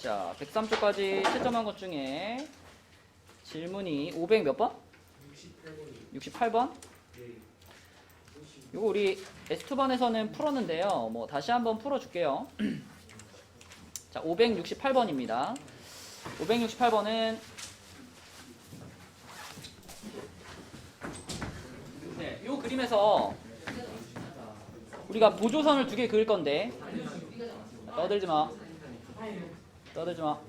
자, 103쪽까지 채점한 것 중에 질문이 500 몇 번? 68번? 이거 우리 S2번에서는 풀었는데요. 뭐 다시 한번 풀어줄게요. 자, 568번입니다. 568번은 네, 이 그림에서 우리가 보조선을 2개 그을 건데 떠들지 마. 떠들지 마.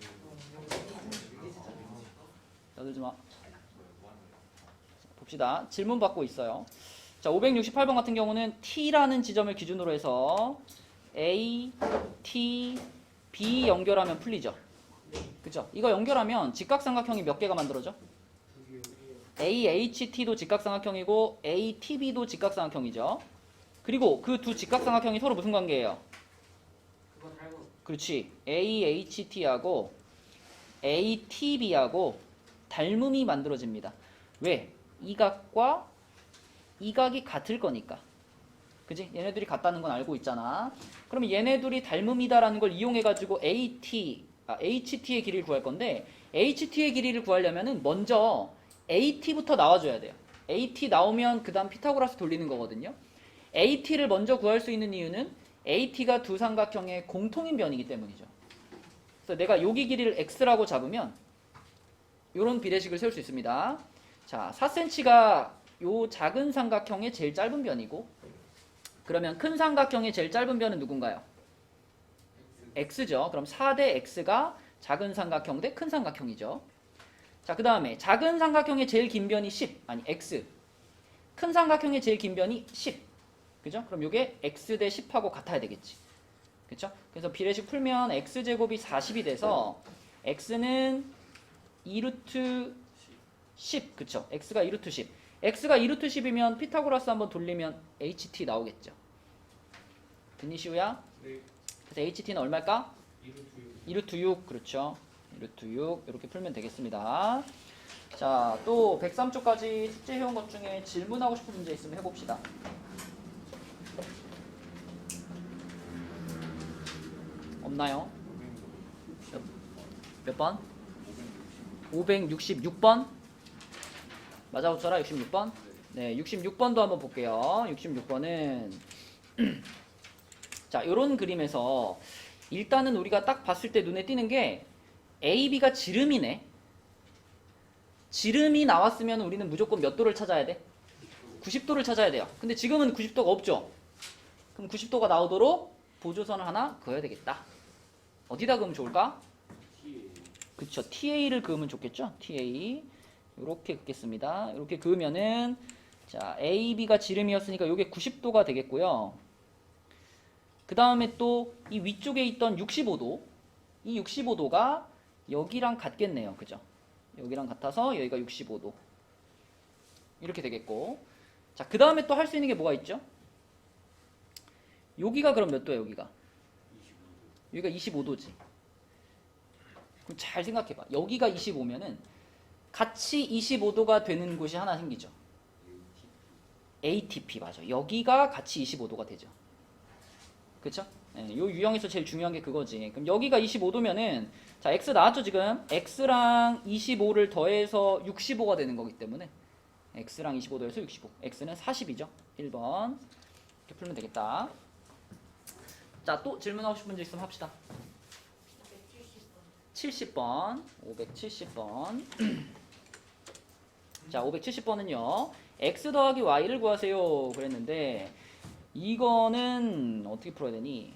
떠들지 마. 봅시다. 질문 받고 있어요. 자, 568번 같은 경우는 T라는 지점을 기준으로 해서 A, T, B 연결하면 풀리죠. 그죠? 이거 연결하면 직각삼각형이 몇 개가 만들어져? AHT도 직각삼각형이고 ATB도 직각삼각형이죠. 그리고 그 두 직각삼각형이 서로 무슨 관계예요? 그렇지. AHT하고 ATB하고 닮음이 만들어집니다. 왜? 이 각과 이 각이 같을 거니까. 그지? 얘네들이 같다는 건 알고 있잖아. 그러면 얘네들이 닮음이다라는 걸 이용해가지고 HT의 길이를 구할 건데 HT의 길이를 구하려면은 먼저 AT부터 나와줘야 돼요. AT 나오면 그 다음 피타고라스 돌리는 거거든요. AT를 먼저 구할 수 있는 이유는 AT가 두 삼각형의 공통인 변이기 때문이죠. 그래서 내가 여기 길이를 X라고 잡으면 이런 비례식을 세울 수 있습니다. 자, 4cm가 요 작은 삼각형의 제일 짧은 변이고, 그러면 큰 삼각형의 제일 짧은 변은 누군가요? X죠. 그럼 4대 X가 작은 삼각형 대 큰 삼각형이죠. 자, 그 다음에 작은 삼각형의 제일 긴 변이 10, 아니 X. 큰 삼각형의 제일 긴 변이 10. 그죠? 그럼 이게 X 대 10하고 같아야 되겠지. 그쵸? 그래서 비례식 풀면 X제곱이 40이 돼서 X는 2루트 10. 그쵸? X가 2루트 10. X가 2루트 10이면 피타고라스 한번 돌리면 HT 나오겠죠. 됐니 시우야? 네. 그래서 HT는 얼마일까? 2루트 6. 2루트 6. 그렇죠. 2루트 6. 이렇게 풀면 되겠습니다. 자, 또 103쪽까지 숙제해온 것 중에 질문하고 싶은 문제 있으면 해봅시다. 없나요? 몇 번? 566번? 맞아 붙여라. 66번? 네, 66번도 한번 볼게요. 66번은 자, 요런 그림에서 일단은 우리가 딱 봤을 때 눈에 띄는 게 AB가 지름이네. 지름이 나왔으면 우리는 무조건 몇 도를 찾아야 돼? 90도를 찾아야 돼요. 근데 지금은 90도가 없죠. 그럼 90도가 나오도록 보조선을 하나 그어야 되겠다. 어디다 그으면 좋을까? 그쵸. TA를 그으면 좋겠죠. TA. 이렇게 긋겠습니다. 이렇게 그으면은 자, AB가 지름이었으니까 이게 90도가 되겠고요. 그 다음에 또 이 위쪽에 있던 65도, 이 65도가 여기랑 같겠네요. 그죠? 여기랑 같아서 여기가 65도. 이렇게 되겠고. 자, 그 다음에 또 할 수 있는 게 뭐가 있죠? 여기가 그럼 몇 도야, 여기가? 여기가 25도지. 그럼 잘 생각해봐. 여기가 25면은 같이 25도가 되는 곳이 하나 생기죠. ATP 맞아. 여기가 같이 25도가 되죠. 그쵸? 네, 요 유형에서 제일 중요한 게 그거지. 그럼 여기가 25도면은 자, X 나왔죠 지금? X랑 25를 더해서 65가 되는 거기 때문에 X랑 25 더해서 65. X는 40이죠. 1번. 이렇게 풀면 되겠다. 자, 또 질문하고 싶은 문제 있으면 합시다. 70번. 570번. 자, 570번은요. X 더하기 Y를 구하세요. 그랬는데 이거는 어떻게 풀어야 되니?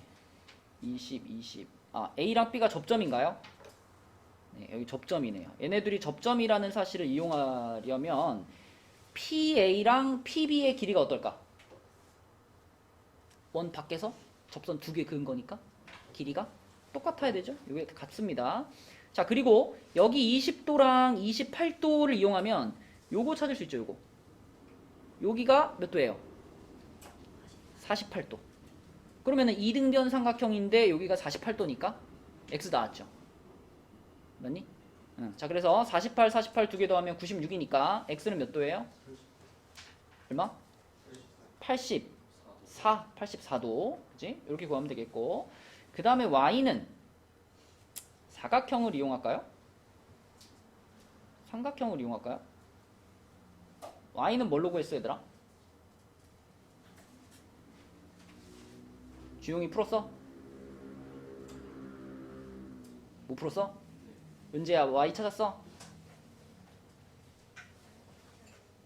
20, 20. 아, A랑 B가 접점인가요? 네, 여기 접점이네요. 얘네들이 접점이라는 사실을 이용하려면 PA랑 PB의 길이가 어떨까? 원 밖에서 접선 2개 그은 거니까 길이가 똑같아야 되죠? 이게 같습니다. 자, 그리고 여기 20도랑 28도를 이용하면 요거 찾을 수 있죠, 요거. 여기가 몇 도예요? 48도. 그러면은 이등변 삼각형인데 여기가 48도니까 X 나왔죠. 맞니? 응. 자, 그래서 48, 48 두 개 더하면 96이니까 X는 몇 도예요? 얼마? 84, 84도. 그지? 이렇게 구하면 되겠고. 그 다음에 Y는 사각형을 이용할까요? 삼각형을 이용할까요? y는 뭘로 구했어 얘들아? 주용이 풀었어? 못 풀었어? 은재야 y 찾았어?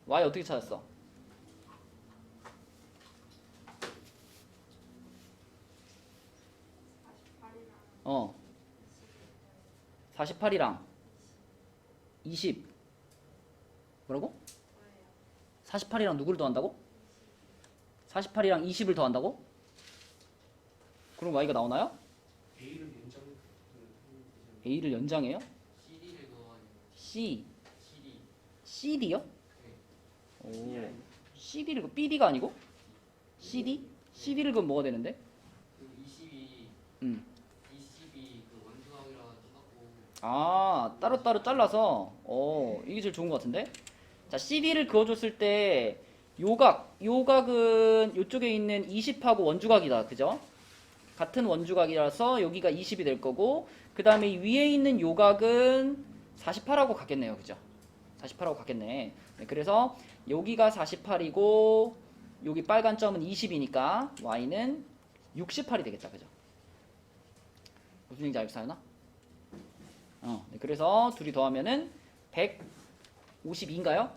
y 어떻게 찾았어? 어 48이랑 20 뭐라고? 48이랑 누구를 더한다고? 48이랑 20을 더한다고? 그럼 y가 나오나요? a를 연장해요? C CD요? 오 CD를 BD가 아니고? CD? CD를 그럼 뭐가 되는데? 아 따로따로 잘라서 이게 제일 좋은 것 같은데? 자 CD를 그어줬을 때 요각은 요쪽에 있는 20하고 원주각이다 그죠? 같은 원주각이라서 여기가 20이 될 거고 그 다음에 위에 있는 요각은 48하고 같겠네요 그죠? 48하고 같겠네. 네, 그래서 여기가 48이고 여기 빨간 점은 20이니까 y는 68이 되겠다 그죠? 무슨 얘기인지 알겠어요? 네, 그래서 둘이 더하면은 152인가요?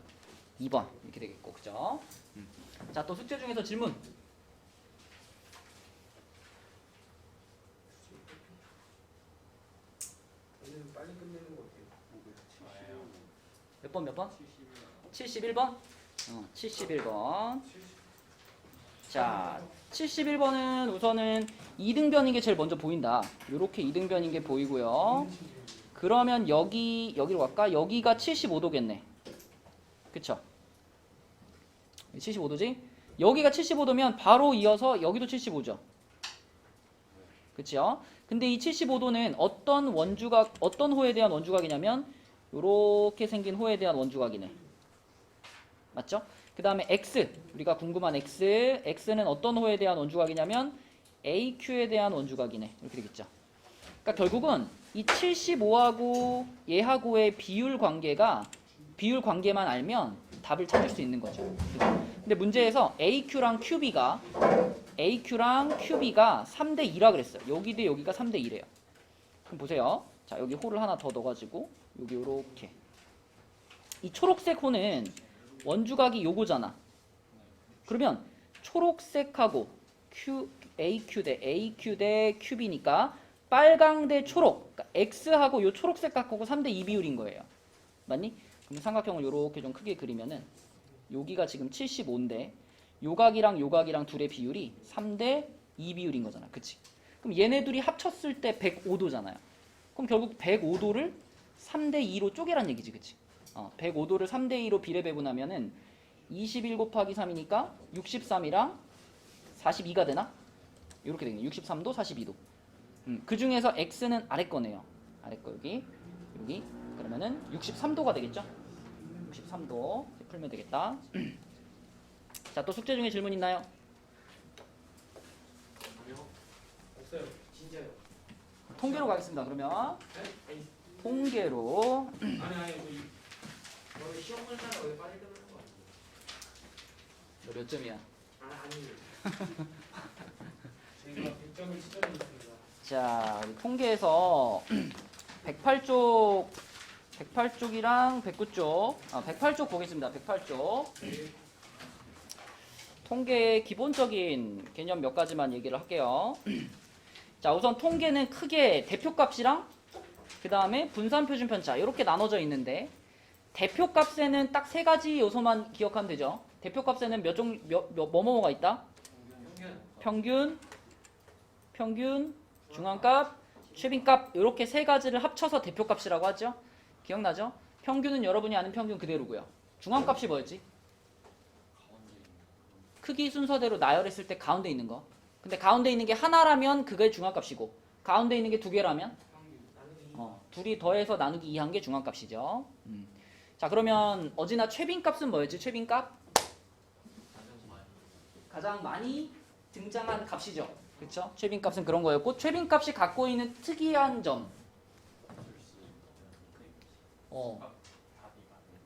2번 이렇게 되겠고 그죠? 자 또 숙제 중에서 질문 빨리 끝내는 거 어때요? 몇 번 몇 번? 71번? 71번. 자, 71번은 우선은 이등변인 게 제일 먼저 보인다. 요렇게 이등변인 게 보이고요. 그러면 여기로 갈까? 여기가 75도겠네. 그쵸? 75도지? 여기가 75도면 바로 이어서 여기도 75죠. 그쵸? 근데 이 75도는 어떤 호에 대한 원주각이냐면 요렇게 생긴 호에 대한 원주각이네. 맞죠? 그 다음에 x, 우리가 궁금한 x는 어떤 호에 대한 원주각이냐면 AQ에 대한 원주각이네. 이렇게 되겠죠. 그러니까 결국은 이 75하고 얘하고의 비율 관계만 알면 답을 찾을 수 있는 거죠. 근데 문제에서 AQ랑 QB가 3대 2라 그랬어요. 여기 대 여기가 3대 2래요. 그럼 보세요. 자, 여기 호를 하나 더 넣어가지고 여기 요렇게 이 초록색 호는 원주각이 요거잖아. 그러면 초록색하고 AQ 대 QB니까 빨강 대 초록, 그러니까 X하고 요 초록색 각하고 3대 2 비율인 거예요. 맞니? 그럼 삼각형을 요렇게 좀 크게 그리면은 여기가 지금 75인데 요각이랑 둘의 비율이 3대 2 비율인 거잖아. 그치? 그럼 얘네 둘이 합쳤을 때 105도잖아요. 그럼 결국 105도를 3대 2로 쪼개란 얘기지. 그치? 105도를 3대 2로 비례 배분하면은 21 곱하기 3이니까 63이랑 42가 되나? 이렇게 되겠네. 63도, 42도. 그 중에서 x는 아래 거네요. 아래 거 여기. 그러면은 63도가 되겠죠? 63도 풀면 되겠다. 자, 또 숙제 중에 질문 있나요? 아니요. 없어요. 진짜요. 통계로 가겠습니다. 그러면 네? 통계로 아니 저 시험 볼 때는 왜 빨리 끝내는 거 아니에요? 너 몇 점이야? 아니에요. 제가 100점을 치전했습니다. 자, 우리 통계에서 108쪽이랑 109쪽 108쪽 보겠습니다. 108쪽 통계의 기본적인 개념 몇 가지만 얘기를 할게요. 자, 우선 통계는 크게 대표값이랑 그 다음에 분산표준 편차 이렇게 나눠져 있는데 대표값에는 딱 세 가지 요소만 기억하면 되죠. 대표값에는 뭐가 있다? 평균, 중앙값, 최빈값 이렇게 세 가지를 합쳐서 대표값이라고 하죠. 기억나죠? 평균은 여러분이 아는 평균 그대로고요. 중앙값이 뭐였지? 크기 순서대로 나열했을 때 가운데 있는 거. 근데 가운데 있는 게 하나라면 그게 중앙값이고 가운데 있는 게 두 개라면 둘이 더해서 나누기 2한 게 중앙값이죠. 자, 그러면 어지나 최빈값은 뭐였지? 최빈값? 가장 많이 등장한 값이죠. 그렇죠? 최빈값은 그런 거였고 최빈값이 갖고 있는 특이한 점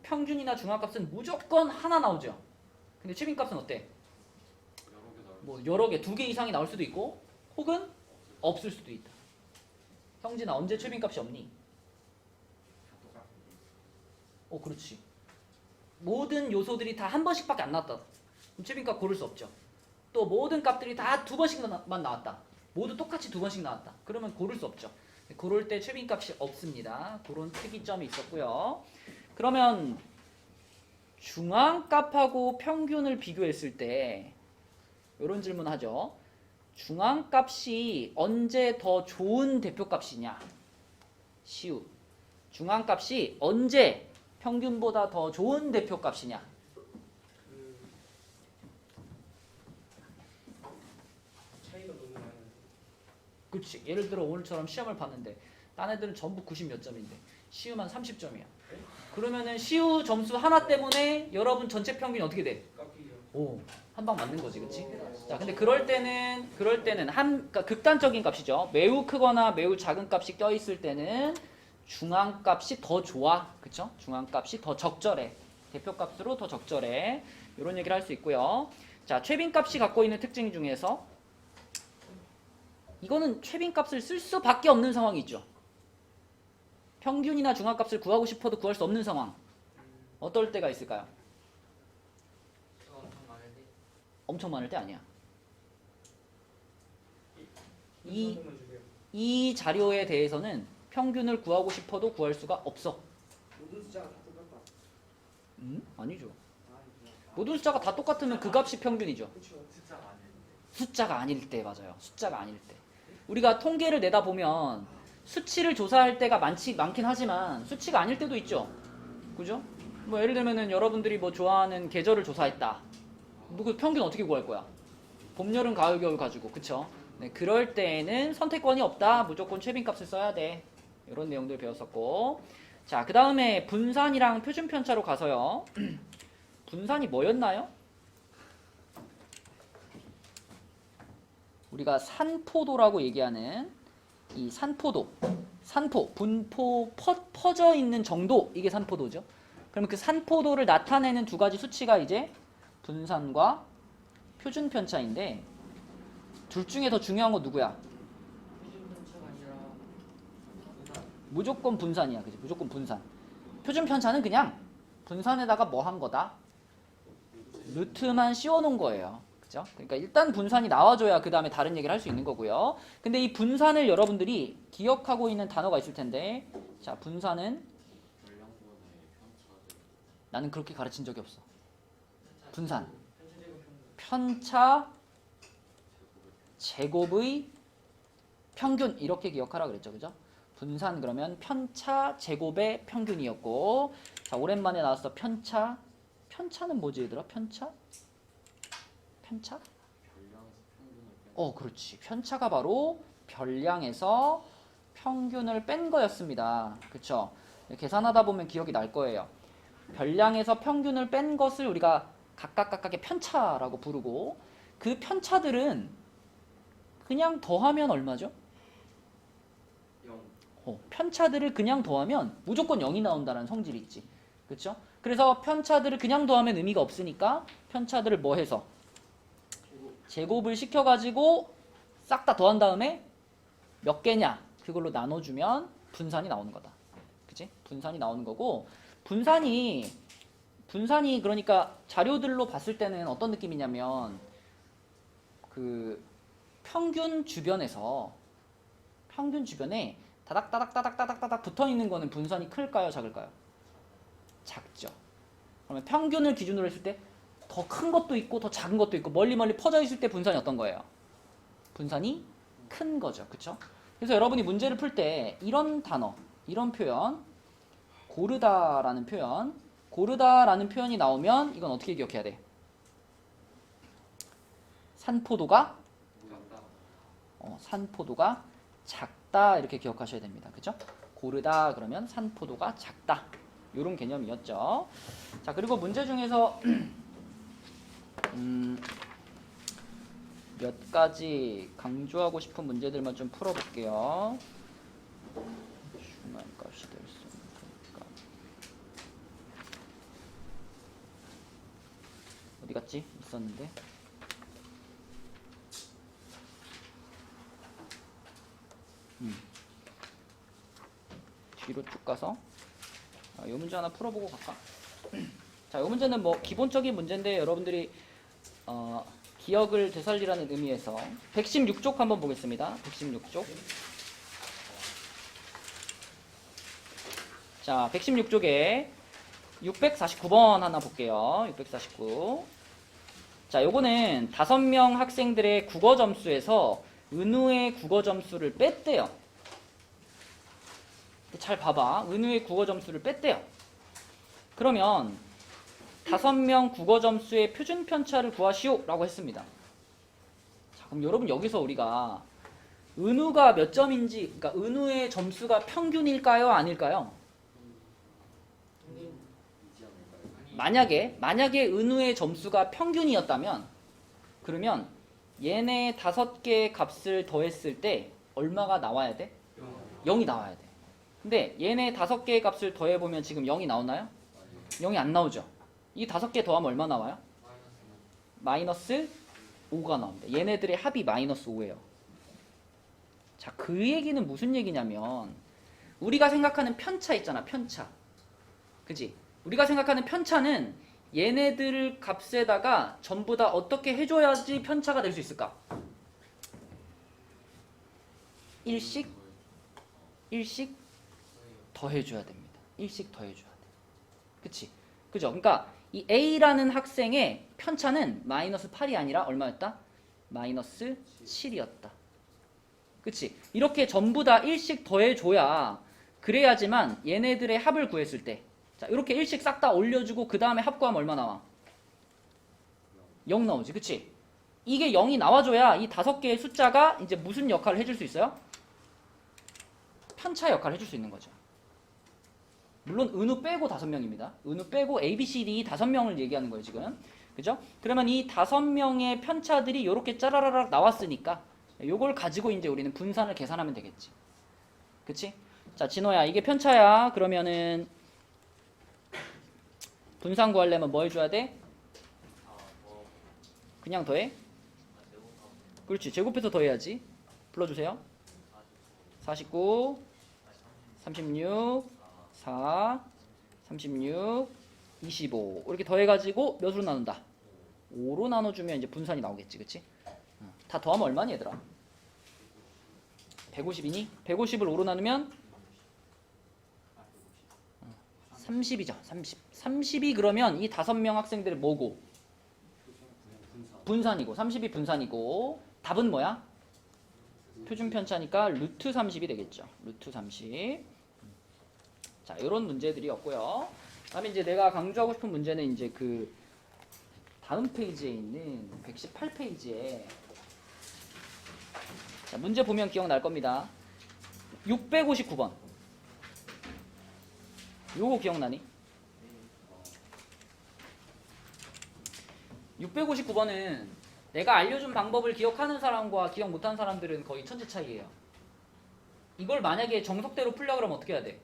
평균이나 중앙값은 무조건 하나 나오죠. 근데 최빈값은 어때? 뭐 여러 개, 2개 이상이 나올 수도 있고 혹은 없을 수도 있다. 형진아 언제 최빈값이 없니? 그렇지. 모든 요소들이 다 한 번씩밖에 안 나왔다. 그럼 최빈값 고를 수 없죠. 또 모든 값들이 다 2번씩만 나왔다. 모두 똑같이 2번씩 나왔다. 그러면 고를 수 없죠. 고를 때 최빈값이 없습니다. 그런 특이점이 있었고요. 그러면 중앙값하고 평균을 비교했을 때 이런 질문 하죠. 중앙값이 언제 더 좋은 대표값이냐? 시우. 중앙값이 언제 평균보다 더 좋은 대표값이냐? 차이가 너무 많아요. 그렇지. 예를 들어 오늘처럼 시험을 봤는데 딴 애들은 전부 90 몇 점인데 시우만 30점이야. 그러면은 시우 점수 하나 때문에 여러분 전체 평균이 어떻게 돼? 깎이죠. 한 방 맞는 거지, 그렇지? 자, 근데 그럴 때는 그러니까 극단적인 값이죠. 매우 크거나 매우 작은 값이 껴 있을 때는 중앙값이 더 좋아, 그렇죠? 중앙값이 더 적절해. 대표값으로 더 적절해. 이런 얘기를 할 수 있고요. 자, 최빈값이 갖고 있는 특징 중에서 이거는 최빈값을 쓸 수밖에 없는 상황이 있죠. 평균이나 중앙값을 구하고 싶어도 구할 수 없는 상황. 어떨 때가 있을까요? 엄청 많을 때. 엄청 많을 때 아니야. 한 번만 주세요. 이 자료에 대해서는 평균을 구하고 싶어도 구할 수가 없어. 모든 숫자가 다 똑같다. 아니죠. 모든 숫자가 다 똑같으면 그 값이 평균이죠. 그렇죠. 숫자가 아닐 때. 숫자가 아닐 때 맞아요. 숫자가 아닐 때. 우리가 통계를 내다 보면 수치를 조사할 때가 많긴 하지만 수치가 아닐 때도 있죠. 그죠? 뭐 예를 들면은 여러분들이 뭐 좋아하는 계절을 조사했다. 그 평균 어떻게 구할 거야? 봄, 여름, 가을, 겨울 가지고. 그쵸? 네, 그럴 때에는 선택권이 없다. 무조건 최빈값을 써야 돼. 이런 내용들 배웠었고. 자, 그 다음에 분산이랑 표준 편차로 가서요. 분산이 뭐였나요? 우리가 산포도라고 얘기하는 이 산포도, 분포, 퍼져 있는 정도, 이게 산포도죠. 그러면 그 산포도를 나타내는 두 가지 수치가 이제 분산과 표준 편차인데 둘 중에 더 중요한 건 누구야? 표준 편차가 아니라 분산. 무조건 분산이야, 그지? 무조건 분산. 표준 편차는 그냥 분산에다가 뭐 한 거다? 루트만 씌워놓은 거예요. 그죠? 그러니까 일단 분산이 나와줘야 그 다음에 다른 얘기를 할 수 있는 거고요. 근데 이 분산을 여러분들이 기억하고 있는 단어가 있을 텐데, 자, 분산은 나는 그렇게 가르친 적이 없어. 분산. 편차 제곱의 평균 이렇게 기억하라 그랬죠, 그죠? 분산 그러면 편차 제곱의 평균이었고, 자 오랜만에 나왔어 편차. 편차는 뭐지 얘들아? 편차? 그렇지. 편차가 바로 별량에서 평균을 뺀 거였습니다. 그쵸? 계산하다 보면 기억이 날 거예요. 별량에서 평균을 뺀 것을 우리가 각각의 편차라고 부르고 그 편차들은 그냥 더하면 얼마죠? 0. 편차들을 그냥 더하면 무조건 0이 나온다는 성질이 있지. 그쵸? 그래서 편차들을 그냥 더하면 의미가 없으니까 편차들을 뭐 해서? 제곱을 시켜가지고 싹 다 더한 다음에 몇 개냐? 그걸로 나눠주면 분산이 나오는 거다. 그치? 분산이 나오는 거고 분산이 그러니까 자료들로 봤을 때는 어떤 느낌이냐면 그 평균 주변에 다닥다닥 붙어 있는 거는 분산이 클까요, 작을까요? 작죠. 그러면 평균을 기준으로 했을 때 더 큰 것도 있고 더 작은 것도 있고 멀리 퍼져 있을 때 분산이 어떤 거예요? 분산이 큰 거죠. 그쵸? 그래서 여러분이 문제를 풀 때 이런 단어, 이런 표현, 고르다라는 표현이 나오면 이건 어떻게 기억해야 돼? 산포도가 작다 이렇게 기억하셔야 됩니다. 그죠? 고르다 그러면 산포도가 작다. 이런 개념이었죠. 자, 그리고 문제 중에서 몇 가지 강조하고 싶은 문제들만 좀 풀어볼게요. 중앙값이 될 수 있으니까 갔지? 있었는데. 뒤로 쭉 가서 이 문제 하나 풀어보고 갈까? 자, 이 문제는 뭐 기본적인 문제인데 여러분들이 기억을 되살리라는 의미에서 116쪽 한번 보겠습니다. 116쪽. 자, 116쪽에 649번 하나 볼게요. 649. 자, 요거는 5명 학생들의 국어 점수에서 은우의 국어 점수를 뺐대요. 잘 봐봐. 은우의 국어 점수를 뺐대요. 그러면 5명 국어 점수의 표준 편차를 구하시오 라고 했습니다. 자, 그럼 여러분 여기서 우리가 은우가 몇 점인지, 그러니까 은우의 점수가 평균일까요? 아닐까요? 만약에 은우의 점수가 평균이었다면 그러면 얘네 5개의 값을 더했을 때 얼마가 나와야 돼? 0이 나와야 돼. 근데 얘네 5개의 값을 더해보면 지금 0이 나오나요? 0이 안 나오죠. 이 5개 더하면 얼마 나와요? 마이너스 5가 나옵니다. 얘네들의 합이 마이너스 5예요. 자, 그 얘기는 무슨 얘기냐면 우리가 생각하는 편차 있잖아. 편차. 그지? 우리가 생각하는 편차는 얘네들 값에다가 전부 다 어떻게 해줘야지 편차가 될 수 있을까? 1씩 더해줘야 됩니다. 1씩 더해줘야 돼. 그치? 그죠? 그러니까 이 A라는 학생의 편차는 마이너스 8이 아니라 얼마였다? 마이너스 7이었다. 그치? 이렇게 전부 다 1씩 더해줘야 그래야지만 얘네들의 합을 구했을 때 자, 이렇게 1씩 싹 다 올려주고 그 다음에 합 구하면 얼마 나와? 0 나오지. 그치? 이게 0이 나와줘야 이 5개의 숫자가 이제 무슨 역할을 해줄 수 있어요? 편차 역할을 해줄 수 있는 거죠. 물론 은우 빼고 5명입니다. 은우 빼고 A, B, C, D 5명을 얘기하는 거예요 지금. 그죠? 그러면 이 5명의 편차들이 이렇게 짜라라락 나왔으니까 요걸 가지고 이제 우리는 분산을 계산하면 되겠지. 그치? 자, 진호야 이게 편차야. 그러면은 분산 구하려면 뭐 해줘야 돼? 그냥 더해? 그렇지. 제곱해서 더해야지. 불러주세요. 49 36 4 36 25 이렇게 더해가지고 몇으로 나눈다? 5로 나눠주면 이제 분산이 나오겠지. 그치? 다 더하면 얼마니 얘들아? 150이니? 150을 5로 나누면 30이죠. 30이 그러면 이 5명 학생들의 뭐고? 분산이고 30이 분산이고 답은 뭐야? 표준 편차니까 루트 30이 되겠죠. 루트 30. 자, 이런 문제들이었고요. 다음에 이제 내가 강조하고 싶은 문제는 이제 그 다음 페이지에 있는 118페이지에 자, 문제 보면 기억날 겁니다. 659번. 요거 기억나니? 659번은 내가 알려준 방법을 기억하는 사람과 기억 못하는 사람들은 거의 천지 차이예요. 이걸 만약에 정석대로 풀려고 그러면 어떻게 해야 돼?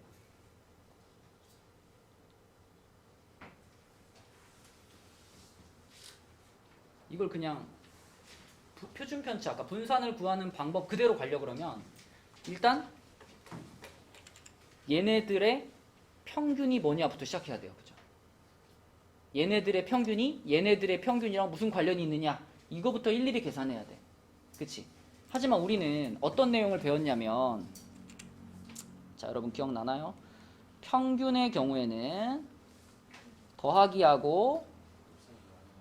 이걸 그냥 표준 편차, 아까 분산을 구하는 방법 그대로 가려고 그러면 일단 얘네들의 평균이 뭐냐부터 시작해야 돼요. 그죠? 얘네들의 평균이 얘네들의 평균이랑 무슨 관련이 있느냐 이거부터 일일이 계산해야 돼. 그치? 하지만 우리는 어떤 내용을 배웠냐면 자, 여러분 기억나나요? 평균의 경우에는 더하기하고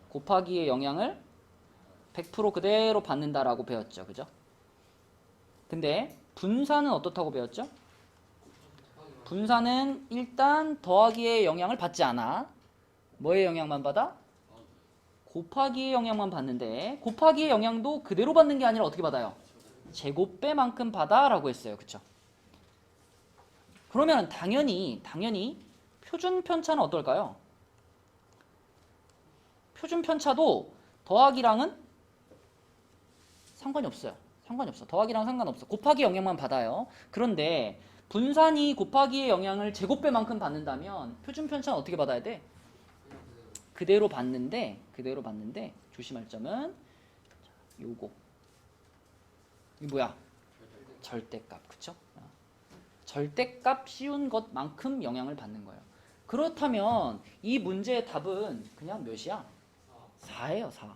곱하기의 영향을 100% 그대로 받는다라고 배웠죠. 그죠? 근데 분산은 어떻다고 배웠죠? 분산은 일단 더하기의 영향을 받지 않아. 뭐의 영향만 받아? 곱하기의 영향만 받는데 곱하기의 영향도 그대로 받는 게 아니라 어떻게 받아요? 제곱배만큼 받아 라고 했어요. 그쵸? 그러면 당연히 표준 편차는 어떨까요? 표준 편차도 더하기랑은 상관이 없어요. 상관이 없어. 더하기랑 상관없어. 곱하기 영향만 받아요. 그런데 분산이 곱하기의 영향을 제곱배만큼 받는다면 표준 편차는 어떻게 받아야 돼? 그대로 봤는데 조심할 점은 요거. 이 뭐야? 절대값. 그쵸? 절대값 씌운 것만큼 영향을 받는 거예요. 그렇다면 이 문제의 답은 그냥 몇이야? 4예요, 4.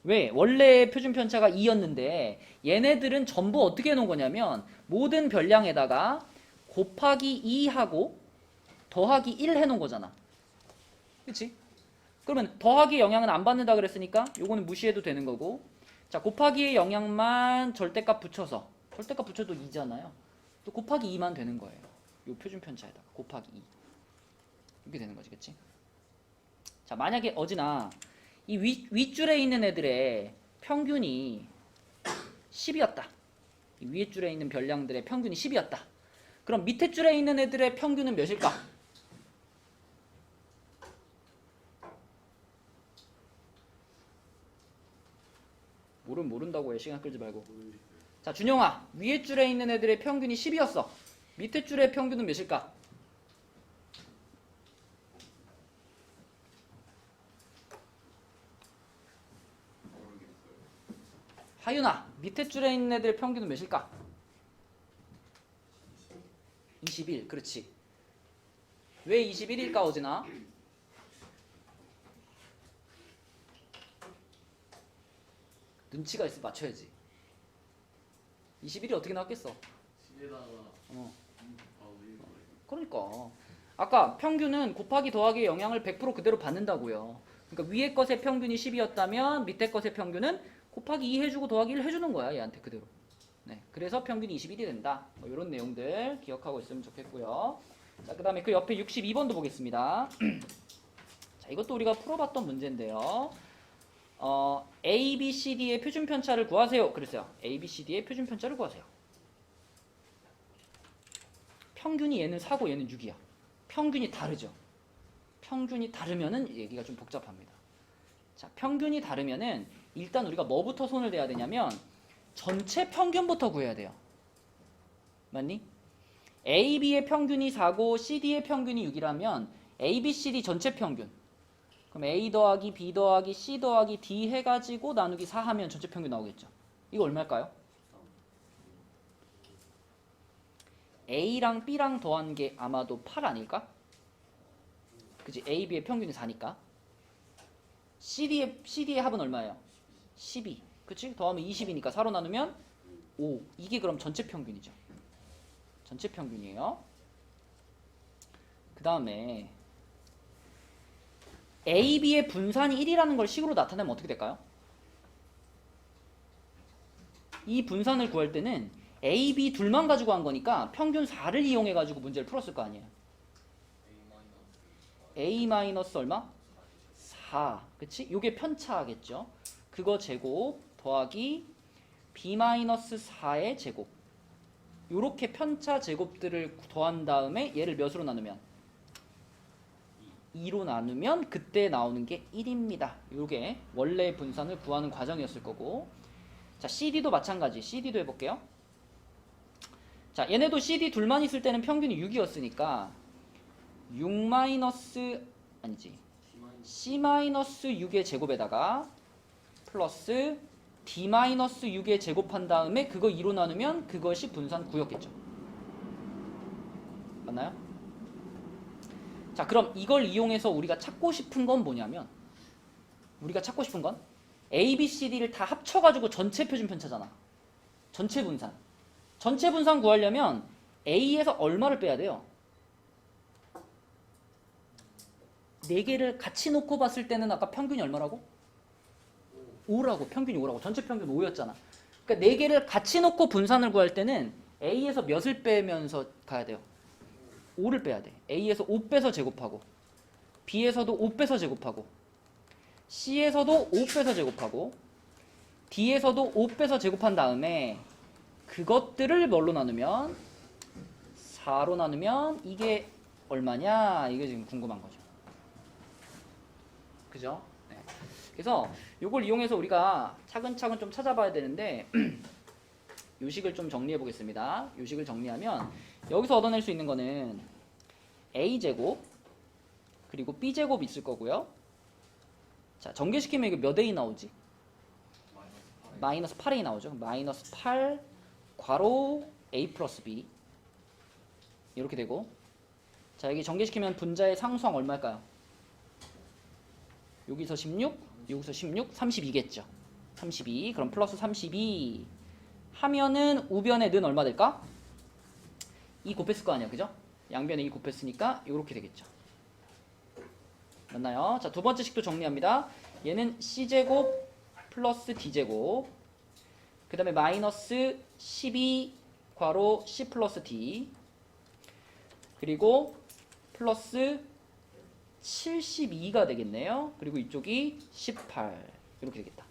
왜? 원래 표준 편차가 2였는데 얘네들은 전부 어떻게 해놓은 거냐면 모든 별량에다가 곱하기 2하고 더하기 1 해놓은 거잖아. 그치? 그러면 더하기 영향은 안 받는다 그랬으니까 요거는 무시해도 되는 거고, 자 곱하기의 영향만 절대값 붙여서, 절대값 붙여도 2잖아요. 또 곱하기 2만 되는 거예요. 요 표준 편차에다가 곱하기 2 이렇게 되는 거지. 그치? 자 만약에 어지나 이 윗줄에 있는 애들의 평균이 10이었다. 이 위에 줄에 있는 별량들의 평균이 10이었다. 그럼 밑에 줄에 있는 애들의 평균은 몇일까? 모른다고 해. 시간 끌지 말고. 자 준영아, 위에 줄에 있는 애들의 평균이 10이었어. 밑에 줄의 평균은 몇일까? 하윤아, 밑에 줄에 있는 애들의 평균은 몇일까? 21. 그렇지. 왜 21일까 어지나? 눈치가 있어 맞춰야지. 21이 어떻게 나왔겠어? 그러니까 아까 평균은 곱하기 더하기의 영향을 100% 그대로 받는다고요. 그러니까 위에 것의 평균이 10이었다면 밑에 것의 평균은 곱하기 2 해주고 더하기 1 해주는 거야. 얘한테 그대로. 네, 그래서 평균이 21이 된다. 뭐 이런 내용들 기억하고 있으면 좋겠고요. 자, 그 다음에 그 옆에 62번도 보겠습니다. 자, 이것도 우리가 풀어봤던 문제인데요. A, B, C, D의 표준 편차를 구하세요. 그랬어요. A, B, C, D의 표준 편차를 구하세요. 평균이 얘는 4고 얘는 6이야. 평균이 다르죠. 평균이 다르면은 얘기가 좀 복잡합니다. 자, 평균이 다르면은 일단 우리가 뭐부터 손을 대야 되냐면 전체 평균부터 구해야 돼요. 맞니? A, B의 평균이 4고 C, D의 평균이 6이라면 A, B, C, D 전체 평균. 그럼 A 더하기 B 더하기 C 더하기 D 해가지고 나누기 4 하면 전체 평균 나오겠죠. 이거 얼마일까요? A랑 B랑 더한 게 아마도 8 아닐까? 그치? A, B의 평균이 4니까. CD의 합은 얼마예요? 12. 그치? 더하면 20이니까 4로 나누면 5. 이게 그럼 전체 평균이죠. 전체 평균이에요. 그 다음에 A, B의 분산이 1이라는 걸 식으로 나타내면 어떻게 될까요? 이 분산을 구할 때는 A, B 둘만 가지고 한 거니까 평균 4를 이용해 가지고 문제를 풀었을 거 아니에요. A 마이너스 얼마? 4. 그치? 요게 편차겠죠. 그거 제곱 더하기 B 마이너스 4의 제곱. 요렇게 편차 제곱들을 더한 다음에 얘를 몇으로 나누면? 2로 나누면 그때 나오는 게 1입니다. 요게 원래 분산을 구하는 과정이었을 거고. 자, CD도 마찬가지. CD도 해볼게요. 자, 얘네도 CD 둘만 있을 때는 평균이 6이었으니까 6 마이너스 아니지 C 마이너스 6의 제곱에다가 플러스 D 마이너스 6의 제곱한 다음에 그거 2로 나누면 그것이 분산 9였겠죠. 맞나요? 자, 그럼 이걸 이용해서 우리가 찾고 싶은 건 뭐냐면 우리가 찾고 싶은 건 A, B, C, D를 다 합쳐가지고 전체 표준 편차잖아. 전체 분산. 전체 분산 구하려면 A에서 얼마를 빼야 돼요? 4개를 같이 놓고 봤을 때는 아까 평균이 얼마라고? 5라고. 평균이 5라고. 전체 평균 5였잖아. 그러니까 4개를 같이 놓고 분산을 구할 때는 A에서 몇을 빼면서 가야 돼요? 5를 빼야 돼. A에서 5 빼서 제곱하고 B에서도 5 빼서 제곱하고 C에서도 5 빼서 제곱하고 D에서도 5 빼서 제곱한 다음에 그것들을 뭘로 나누면 4로 나누면 이게 얼마냐? 이게 지금 궁금한 거죠. 그죠? 네. 그래서 이걸 이용해서 우리가 차근차근 좀 찾아봐야 되는데 요식을 좀 정리해 보겠습니다. 요식을 정리하면 여기서 얻어낼 수 있는 거는 A제곱 그리고 B제곱 있을 거고요. 자, 전개시키면 이거 몇 A 나오지? 마이너스 8A 나오죠. 마이너스 8 괄호 A 플러스 B 이렇게 되고, 자, 여기 전개시키면 분자의 상수항 얼마일까요? 여기서 16, 여기서 16, 32겠죠. 32, 그럼 플러스 32 하면은 우변의 는 얼마 될까? 2 곱했을 거 아니야, 그죠? 양변에 2 곱했으니까 이렇게 되겠죠. 맞나요? 자, 두 번째 식도 정리합니다. 얘는 C제곱 플러스 D제곱, 그 다음에 마이너스 12 괄호 C 플러스 D, 그리고 플러스 72가 되겠네요. 그리고 이쪽이 18 이렇게 되겠다.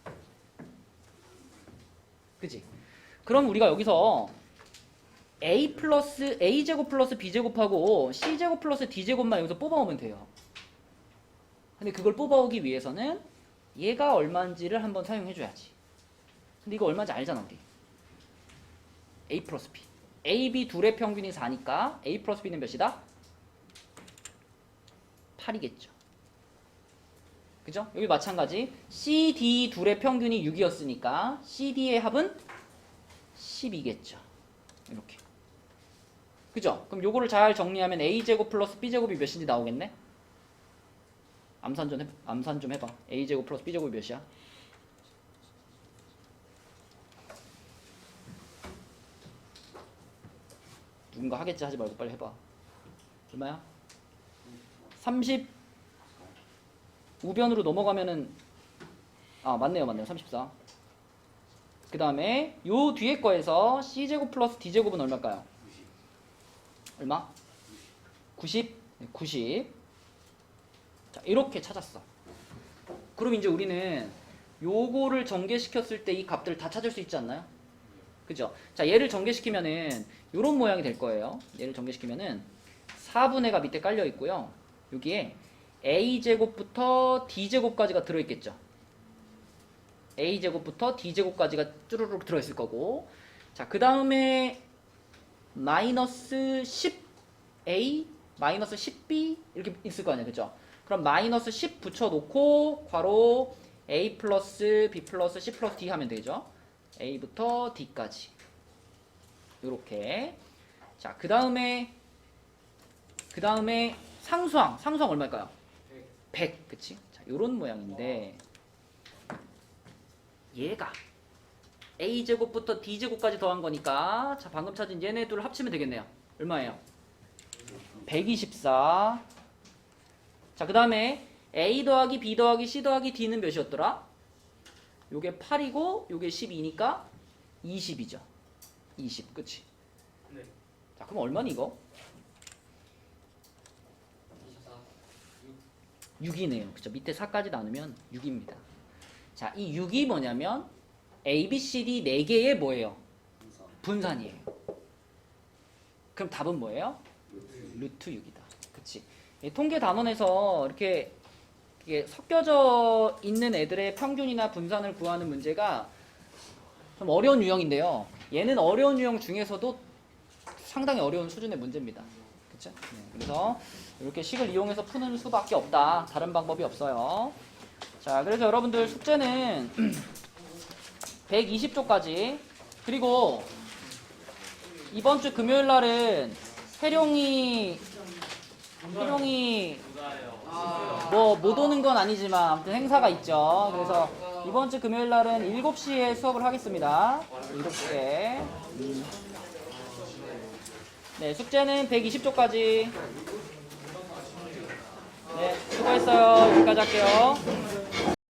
그치? 그럼 우리가 여기서 A 플러스 A제곱 플러스 B제곱하고 C제곱 플러스 D제곱만 여기서 뽑아오면 돼요. 근데 그걸 뽑아오기 위해서는 얘가 얼마인지를 한번 사용해줘야지. 근데 이거 얼마인지 알잖아, 우리. A 플러스 B. A, B 둘의 평균이 4니까 A 플러스 B는 몇이다? 8이겠죠. 그죠? 여기 마찬가지. C, D 둘의 평균이 6이었으니까 C, D의 합은 10이겠죠. 이렇게. 그죠? 그럼 요거를 잘 정리하면 A제곱 플러스 B제곱이 몇인지 나오겠네? 암산 좀 해봐. A제곱 플러스 B제곱이 몇이야? 누군가 하겠지 하지 말고 빨리 해봐. 얼마야? 30 우변으로 넘어가면은 맞네요 34. 그 다음에 요 뒤에 거에서 C제곱 플러스 D제곱은 얼마일까요? 얼마? 90? 네, 90. 자, 이렇게 찾았어. 그럼 이제 우리는 요거를 전개시켰을 때 이 값들을 다 찾을 수 있지 않나요? 그죠? 자, 얘를 전개시키면은 요런 모양이 될 거예요. 얘를 전개시키면은 4분의 가 밑에 깔려 있고요. 여기에 A제곱부터 D제곱까지가 들어있겠죠. A제곱부터 D제곱까지가 쭈루룩 들어있을 거고, 자, 그 다음에 마이너스 10A, 마이너스 10B 이렇게 있을 거 아니에요. 그죠? 그럼 마이너스 10 붙여놓고 괄호 A 플러스 B 플러스 C 플러스 D 하면 되죠. A부터 D까지 요렇게. 자, 그 다음에 상수항 얼마일까요? 100. 그치? 자, 요런 모양인데 얘가 A제곱부터 D제곱까지 더한 거니까, 자, 방금 찾은 얘네 둘을 합치면 되겠네요. 얼마예요? 124. 자, 그 다음에 A 더하기 B 더하기 C 더하기 D는 몇이었더라? 요게 8이고 요게 12니까 20이죠. 20. 그치? 네. 자, 그럼 얼마니 이거? 6이네요. 그쵸? 밑에 4까지 나누면 6입니다. 자, 이 6이 뭐냐면 A, B, C, D 4개의 뭐예요? 분산이에요. 그럼 답은 뭐예요? 루트 6이다. 그치? 통계 단원에서 이렇게 섞여져 있는 애들의 평균이나 분산을 구하는 문제가 좀 어려운 유형인데요. 얘는 어려운 유형 중에서도 상당히 어려운 수준의 문제입니다. 그쵸? 네, 그래서 이렇게 식을 이용해서 푸는 수밖에 없다. 다른 방법이 없어요. 자, 그래서 여러분들 숙제는 120쪽까지, 그리고 이번 주 금요일 날은 해룡이 뭐 못 오는 건 아니지만 아무튼 행사가 있죠. 그래서 이번 주 금요일 날은 7시에 수업을 하겠습니다. 7시에. 네, 숙제는 120쪽까지. 네, 수고했어요. 여기까지 할게요.